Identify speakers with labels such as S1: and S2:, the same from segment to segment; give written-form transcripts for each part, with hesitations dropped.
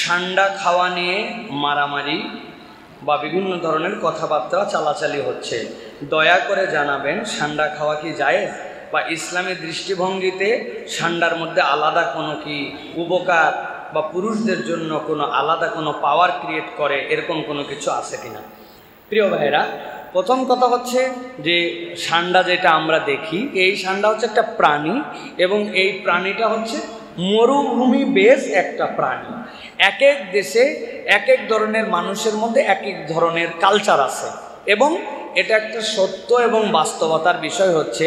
S1: ঠান্ডা খাওয়া নিয়ে মারামারি বা বিভিন্ন ধরনের কথাবার্তা চালাচালি হচ্ছে। দয়া করে জানাবেন ঠান্ডা খাওয়া কি জায়েজ, বা ইসলামী দৃষ্টিভঙ্গিতে ঠান্ডার মধ্যে আলাদা কোনো কি উপকার বা পুরুষদের জন্য কোনো আলাদা কোনো পাওয়ার ক্রিয়েট করে, এরকম কোনো কিছু আছে কিনা। প্রিয় ভাইরা, প্রথম কথা হচ্ছে যে ষান্ডা যেটা আমরা দেখি, এই ষান্ডা হচ্ছে একটা প্রাণী এবং এই প্রাণীটা হচ্ছে মরুভূমি বেস একটা প্রাণী। এক এক দেশে এক এক ধরনের মানুষের মধ্যে এক এক ধরনের কালচার আছে এবং এটা একটা সত্য এবং বাস্তবতার বিষয় হচ্ছে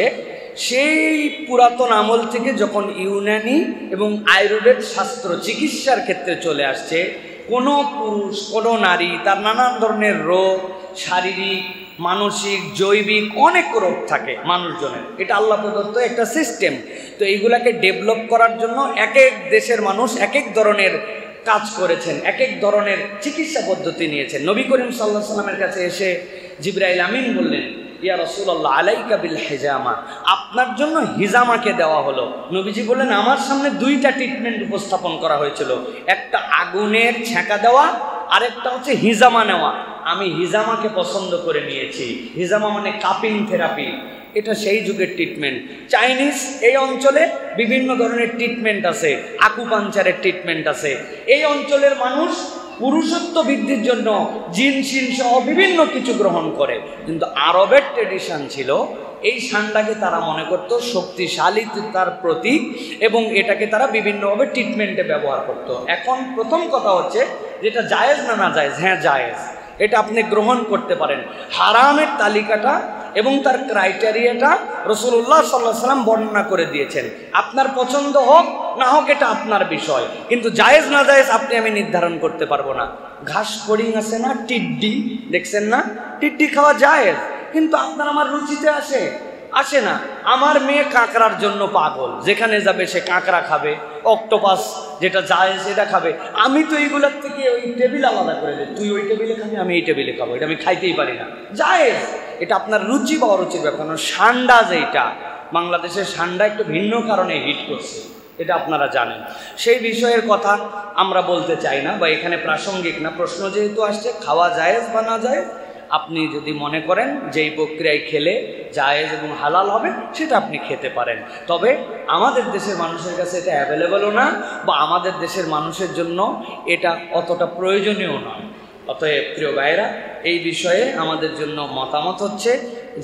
S1: সেই পুরাতন আমল থেকে যখন ইউনানি এবং আয়ুর্বেদ শাস্ত্র চিকিৎসার ক্ষেত্রে চলে আসছে, কোনো পুরুষ কোনো নারী তার নানান ধরনের রোগ, শারীরিক মানসিক জৈবিক অনেক রোগ থাকে মানুষজনের, এটা আল্লাহ প্রদত্ত একটা সিস্টেম। তো এইগুলাকে ডেভেলপ করার জন্য এক এক দেশের মানুষ এক এক ধরনের কাজ করেছেন, এক এক ধরনের চিকিৎসা পদ্ধতি নিয়েছেন। নবী করিম সাল্লাল্লাহু আলাইহি ওয়াসাল্লামের কাছে এসে জিবরাইল আমিন বললেন, ইয়া রাসূলুল্লাহ আলাইকা বিল হিজামা, আপনার জন্য হিজামাকে দেওয়া হলো। নবীজি বললেন, আমার সামনে দুইটা ট্রিটমেন্ট উপস্থাপন করা হয়েছিল, একটা আগুনের ছ্যাঁকা দেওয়া, আরেকটা হচ্ছে হিজামা নেওয়া। আমি হিজামাকে পছন্দ করে নিয়েছি। হিজামা মানে কাপিং থেরাপি, এটা সেই যুগের ট্রিটমেন্ট। চাইনিজ এই অঞ্চলে বিভিন্ন ধরনের ট্রিটমেন্ট আছে, আকুপাঞ্চারের ট্রিটমেন্ট আছে। এই অঞ্চলের মানুষ পুরুষত্ব বৃদ্ধির জন্য জিনসিন সহ বিভিন্ন কিছু গ্রহণ করে, কিন্তু আরবের ট্রেডিশন ছিল এই ষান্ডাকে তারা মনে করত শক্তিশালীতার প্রতীক এবং এটাকে তারা বিভিন্নভাবে ট্রিটমেন্টে ব্যবহার করত। এখন প্রথম কথা হচ্ছে যেটা জায়েজ না জায়েজ, হ্যাঁ জায়েজ, এটা আপনি গ্রহণ করতে পারেন। হারামের তালিকাটা এবং তার ক্রাইটেরিয়াটা রাসূলুল্লাহ সাল্লাল্লাহু আলাইহি ওয়াসাল্লাম বর্ণনা করে দিয়েছেন। আপনার পছন্দ হোক না হোক এটা আপনার বিষয়, কিন্তু জায়েজ না জায়েজ আপনি আমি নির্ধারণ করতে পারবো না। ঘাস ফড়িং আছে না, টিড্ডি দেখছেন না, টিড্ডি খাওয়া জায়েজ, কিন্তু আপনার আমার রুচিতে আসে না। আমার মেয়ে কাঁকড়ার জন্য পাগল, যেখানে যাবে সে কাঁকড়া খাবে, অক্টোপাস যেটা জায়েজ সেটা খাবে। আমি তো এইগুলোর থেকে ওই টেবিল আলাদা করে দিই, তুই ওই টেবিলে খাবি আমি এই টেবিলে খাবো, এটা আমি খাইতেই পারি না, জায়েজ। এটা আপনার রুচি বা অরুচির ব্যাপার। কারণ ষান্ডা যেটা বাংলাদেশের ষান্ডা একটু ভিন্ন কারণে হিট করছে, এটা আপনারা জানেন। সেই বিষয়ের কথা আমরা বলতে চাই না বা এখানে প্রাসঙ্গিক না। প্রশ্ন যেহেতু আসছে খাওয়া জায়েজ বা না জায়েজ, আপনি যদি মনে করেন যে এই প্রক্রিয়ায় খেলে জায়েজ এবং হালাল হবে, সেটা আপনি খেতে পারেন। তবে আমাদের দেশের মানুষের কাছে এটা অ্যাভেলেবলও না বা আমাদের দেশের মানুষের জন্য এটা অতটা প্রয়োজনীয় নয়। অতএব প্রিয় ভাইয়েরা, এই বিষয়ে আমাদের জন্য মতামত হচ্ছে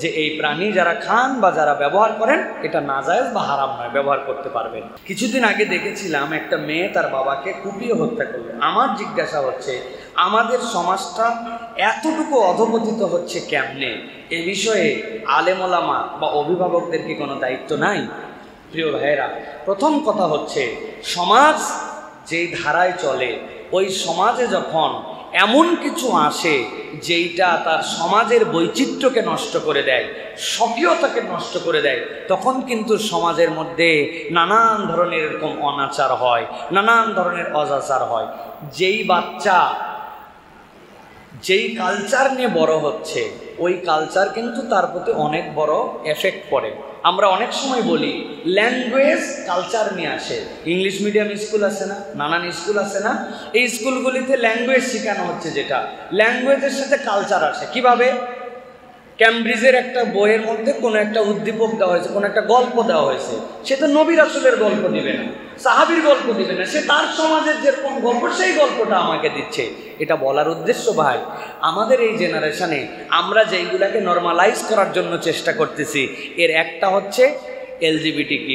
S1: যে এই প্রাণী যারা খান বা যারা ব্যবহার করেন এটা নাজায়েজ বা হারাম নয়, ব্যবহার করতে পারবেন। কিছুদিন আগে দেখেছিলাম একটা মেয়ে তার বাবাকে কুপিয়ে হত্যা করলো। আমার জিজ্ঞাসা হচ্ছে আমাদের সমাজটা এতটুকু অধপতিত হচ্ছে কেমনে? এ বিষয়ে আলেম ওলামা বা অভিভাবকদের কি কোনো দায়িত্ব নাই? প্রিয় ভাইয়েরা, প্রথম কথা হচ্ছে সমাজ যেই ধারায় চলে, ওই সমাজে যখন এমন কিছু আসে যেইটা তার সমাজের বৈচিত্র্যকে নষ্ট করে দেয়, স্বকীয়তাকে নষ্ট করে দেয়, তখন কিন্তু সমাজের মধ্যে নানান ধরনের এরকম অনাচার হয়, নানান ধরনের অজাচার হয়। যেই বাচ্চা যেই কালচার নিয়ে বড় হচ্ছে, ওই কালচার কিন্তু তার প্রতি অনেক বড় এফেক্ট পড়ে। আমরা অনেক সময় বলি ল্যাঙ্গুয়েজ কালচার নিয়ে আসে। ইংলিশ মিডিয়াম স্কুল আছে না, নানান স্কুল আছে না, এই স্কুলগুলিতে ল্যাঙ্গুয়েজ শেখানো হচ্ছে, যেটা ল্যাঙ্গুয়েজের সাথে কালচার আসে। কিভাবে? ক্যামব্রিজের একটা বইয়ের মধ্যে কোনো একটা উদ্দীপক দেওয়া হয়েছে, কোনো একটা গল্প দেওয়া হয়েছে, সে তো নবী রাসূলের গল্প দিবে না, সাহাবীর গল্প দিবে না, সে তার সমাজের যেরকম গল্প সেই গল্পটা আমাকে দিচ্ছে। এটা বলার উদ্দেশ্য ভাই, আমাদের এই জেনারেশনে আমরা যেইগুলাকে নর্মালাইজ করার জন্য চেষ্টা করতেছি, এর একটা হচ্ছে LGBTQ,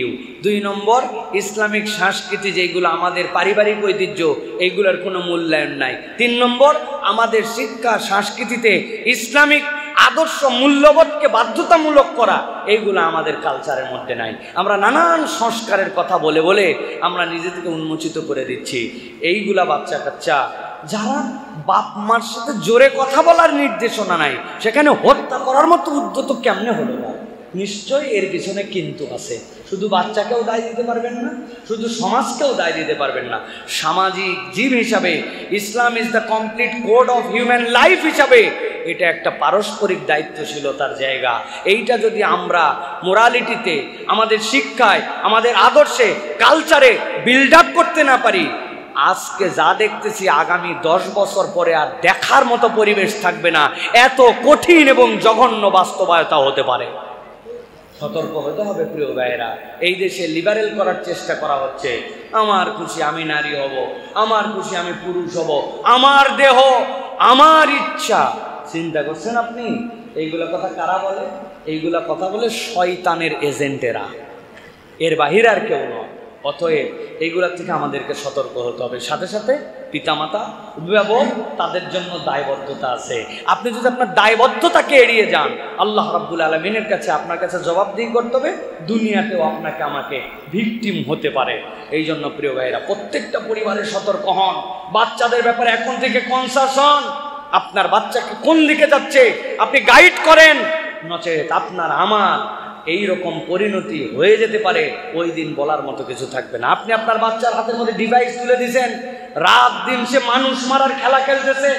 S1: 2 নম্বর ইসলামিক সংস্কৃতি যেগুলো আমাদের পারিবারিক ঐতিহ্য, এইগুলোর কোনো মূল্যায়ন নাই। 3 নম্বর আমাদের শিক্ষা সংস্কৃতিতে ইসলামিক আদর্শ মূল্যবোধকে বাধ্যতামূলক করা, এইগুলো আমাদের কালচারের মধ্যে নাই। আমরা নানান সংস্কারের কথা বলে বলে আমরা নিজেদেরকে উন্মোচিত করে দিচ্ছি। এইগুলা বাচ্চা কাচ্চা যারা বাপ মার সাথে জোরে কথা বলার নির্দেশনা নাই, সেখানে হত্যা করার মতো উদ্যত কেমনে হলো না? নিশ্চয়ই এর পিছনে কিন্তু আছে। শুধু বাচ্চাকেও দায় দিতে পারবেন না, শুধু সমাজকেও দায় দিতে পারবেন না। সামাজিক জীব হিসাবে Islam is the complete code of human life হিসাবে এটা একটা পারস্পরিক দায়িত্বশীলতার জায়গা। এইটা যদি আমরা মোরালিটিতে, আমাদের শিক্ষায়, আমাদের আদর্শে, কালচারে বিল্ড আপ করতে না পারি, আজকে যা দেখতেছি আগামী 10 বছর পরে আর দেখার মতো পরিবেশ থাকবে না, এত কঠিন এবং জঘন্য বাস্তবায়তা হতে পারে। সতর্ক হতে হবে প্রিয় ভাইয়েরা। এই দেশে লিবারেল করার চেষ্টা করা হচ্ছে, আমার খুশি আমি নারী হব, আমার খুশি আমি পুরুষ হব, আমার দেহ আমার ইচ্ছা। চিন্তা করছেন আপনি? এইগুলা কথা কারা বলে? এইগুলা কথা বলে শয়তানের এজেন্টেরা, এর বাহিরে আর কেউ নয়। অতএব এইগুলার থেকে আমাদেরকে সতর্ক হতে হবে। সাথে সাথে পিতামাতা, অভিভাবক, তাদের জন্য দায়বদ্ধতা আছে। আপনি যদি আপনার দায়বদ্ধতাকে এড়িয়ে যান, আল্লাহ রাব্বুল আলামিনের কাছে আপনার কাছে জবাবদিহি করতে হবে, দুনিয়াতেও আপনাকে আমাকে ভিকটিম হতে পারে। এই জন্য প্রিয় ভাইয়েরা, প্রত্যেকটা পরিবারে সতর্ক হন, বাচ্চাদের ব্যাপারে এখন থেকে কনসাস হন। আপনার বাচ্চাকে কোন দিকে যাচ্ছে আপনি গাইড করেন, নচেত আপনার আমার এই রকম পরিণতি হয়ে যেতে পারে, ওই দিন বলার মতো কিছু থাকবে না। আপনি আপনার বাচ্চার হাতের মধ্যে ডিভাইস তুলে দিয়েছেন, রাত দিন সে মানুষ মারার খেলা খেলতেছে,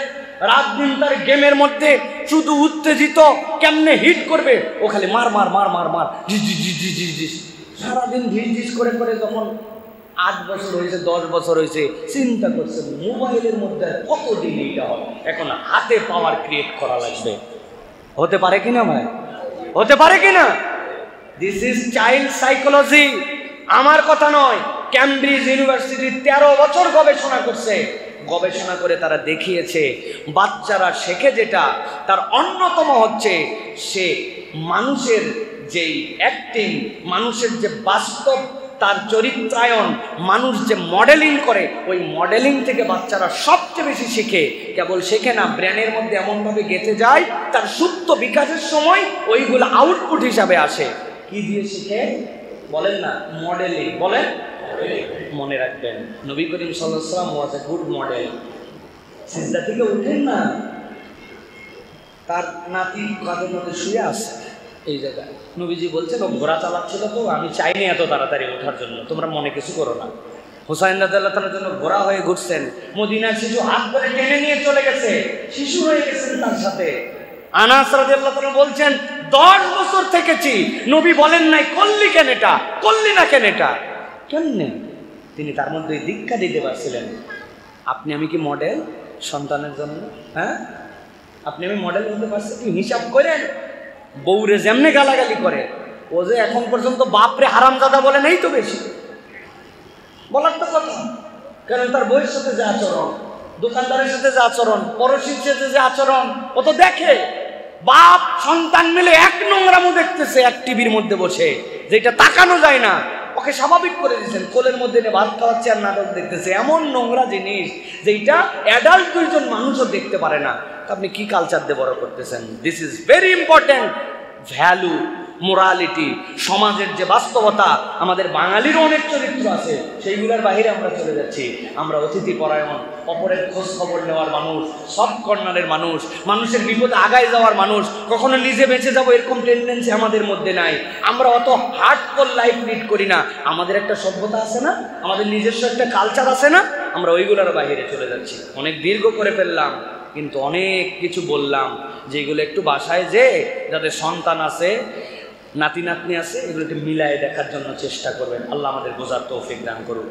S1: রাত দিন তার গেমের মধ্যে শুধু উত্তেজিত, কেমনে হিট করবে ও খালি মার মার মার মার মার ঝিস ঝিস ঝিস ঝিস ঝিস ঝিস সারাদিন ঝিস ঝিস করে করে যখন 8 বছর হয়েছে, 10 বছর হয়েছে, চিন্তা করছেন মোবাইলের মধ্যে কতদিন এইটা হয়। এখন হাতে পাওয়ার ক্রিয়েট করা লাগবে। হতে পারে কিনা ভাই? হতে পারে কিনা? দিস ইজ চাইল্ড সাইকোলজি, আমার কথা নয়। ক্যামব্রিজ ইউনিভার্সিটি 13 বছর গবেষণা করছে, গবেষণা করে তারা দেখিয়েছে বাচ্চারা শেখে যেটা, তার অন্যতম হচ্ছে সে মানুষের যেই অ্যাক্টিং, মানুষের যে বাস্তব তার চরিত্রায়ন, মানুষ যে মডেলিং করে, ওই মডেলিং থেকে বাচ্চারা সবচেয়ে বেশি শেখে। কেবল শেখে না, ব্রেনের মধ্যে এমনভাবে গেঁথে যায়, তার সুপ্ত বিকাশের সময় ওইগুলো আউটপুট হিসাবে আসে। কি দিয়ে শিখে বলেন না? মডেলিং। বলেন, মনে রাখবেন নবী করিম সাল্লাল্লাহু আলাইহি ওয়াসাল্লাম ওয়াজ এ গুড মডেল। সিজদা থেকে উঠেন না, তার নাতি কাঁধের মধ্যে শুয়ে আছে এই জায়গায়, নবীজি বলছেন ও ঘোড়া চালাচ্ছিল, তো আমি চাইনি এত তাড়াতাড়ি ওঠার জন্য, তোমরা মনে কিছু করো না। হুসাইন রাদিয়াল্লাহু তাআলার জন্য ঘোড়া হয়ে ঘুরছেন, মদিনার শিশু হাত ধরে টেনে নিয়ে চলে গেছে, শিশু হয়ে গেছেন তার সাথে। আনাস রাদিয়াল্লাহু তাআলা বলছেন 10 বছর থেকেছি, নবী বলেন নাই করলি কেন এটা, করলি না কেন এটা, কেমনে? তিনি তার মধ্যে দীক্ষা দিতে পারছিলেন। আপনি আমি কি মডেল সন্তানের জন্য? হ্যাঁ, আপনি আমি মডেল হতে পারছি কি? হিসাব করেন, বউরে যেমনে গালাগালি করে, ও যে এখন পর্যন্ত বাপরে হারামজাদা বলে নেই তো বেশি বলার তো কথা। কারণ তার বউয়ের সাথে যে আচরণ, দোকানদারের সাথে যে আচরণ, পড়োশির সাথে যে আচরণ, ও তো দেখে। বাপ সন্তান মিলে এক নোংরামো দেখতেছে এক টিভির মধ্যে বসে, যেটা তাকানো যায় না। ওকে স্বাভাবিক করে দিয়েছেন, কোলের মধ্যে নিয়ে ভাত খাওয়াচ্ছে আর নাটক দেখতেছে, এমন নোংরা জিনিস যেটা অ্যাডাল্ট 2জন মানুষও দেখতে পারে না। আপনি কি কালচার দিয়ে বড় করতেছেন? This is very important. Value, morality, সমাজের যে বাস্তবতা, আমাদের বাঙালিরও অনেক চরিত্র আছে, সেইগুলোর বাহিরে আমরা চলে যাচ্ছি। আমরা অতিথি পরায়ণ, অপরের খোঁজ খবর নেওয়ার মানুষ, সব কর্নারের মানুষ, মানুষের বিপদে আগায় যাওয়ার মানুষ, কখনো নিজে বেঁচে যাবো এরকম টেন্ডেন্সি আমাদের মধ্যে নাই। আমরা অত হার্ডকোর লাইফ লিড করি না। আমাদের একটা সভ্যতা আছে না, আমাদের নিজস্ব একটা কালচার আছে না, আমরা ওইগুলোর বাহিরে চলে যাচ্ছি। অনেক দীর্ঘ করে ফেললাম, কিন্তু অনেক কিছু বললাম, যেগুলো একটু বাসায় যে যাদের সন্তান আছে, নাতি নাতনি আছে, এগুলোকে মিলায় দেখার জন্য চেষ্টা করবেন। আল্লাহ আমাদের বোঝার তৌফিক দান করুন।